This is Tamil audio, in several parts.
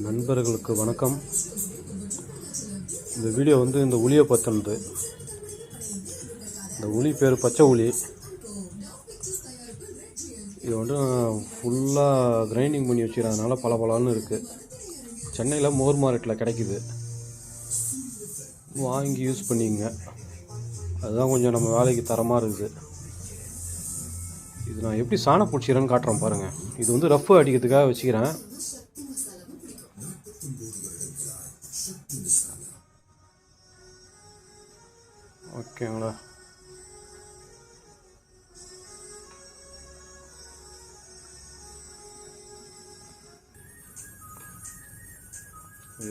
நண்பர்களுக்கு வணக்கம். இந்த வீடியோ இந்த உளியை பற்றினது. இந்த உளி பேர் பச்சை உளி. இது ஃபுல்லாக கிரைண்டிங் பண்ணி வச்சுக்கிறதுனால பளபளன்னு இருக்குது. சென்னையில் மோர் மார்க்கெட்டில் கிடைக்குது, வாங்கி யூஸ் பண்ணிங்க. அதுதான் கொஞ்சம் நம்ம வேலைக்கு தரமாக இருக்குது. இது நான் எப்படி சாணம் பிடிச்சிக்கிறேன்னு காட்டுறேன் பாருங்கள். இது ரஃப் அடிக்கிறதுக்காக வச்சுக்கிறேன். ஓகேங்களா?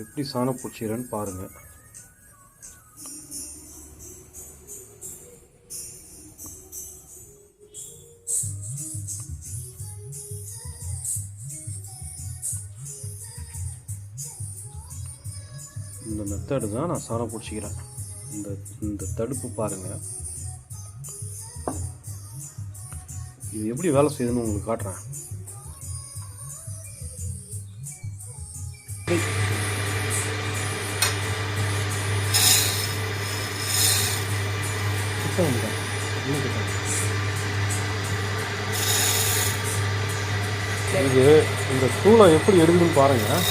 எப்படி சாணம் பிடிச்சிக்கிறேன்னு பாருங்கள். இந்த மெத்தடு தான் நான் சாணம் பிடிச்சிக்கிறேன். இந்த தடுப்பு பாருங்கள். இது எப்படி வேலை செய்யுதுன்னு உங்களுக்கு காட்டுறேன். இது இந்த தூளை எப்படி எடுக்குதுன்னு பாருங்கள்.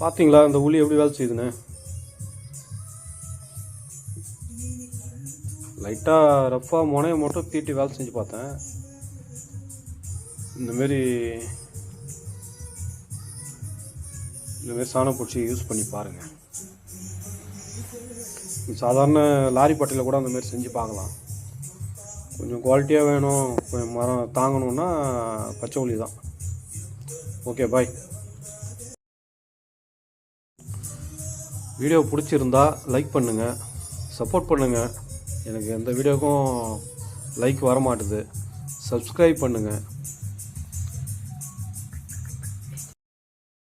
பார்த்தீங்களா இந்த உளி எப்படி வேலை செய்யுதுன்னு? லைட்டாக ரஃப்பாக முனையை மட்டும் தீட்டி வேலை செஞ்சு பார்த்தேன். இந்தமாரி சாணம் பிடிச்சி யூஸ் பண்ணி பாருங்கள். சாதாரண லாரி பட்டையில் கூட அந்தமாரி செஞ்சு பார்க்கலாம். கொஞ்சம் குவாலிட்டியாக வேணும், கொஞ்சம் மரம் தாங்கணுன்னா பச்சை உளி தான். ஓகே, பாய். வீடியோ பிடிச்சிருந்தா லைக் பண்ணுங்கள், சப்போர்ட் பண்ணுங்கள். எனக்கு எந்த வீடியோக்கும் லைக் வர மாட்டுது. சப்ஸ்கிரைப் பண்ணுங்கள்.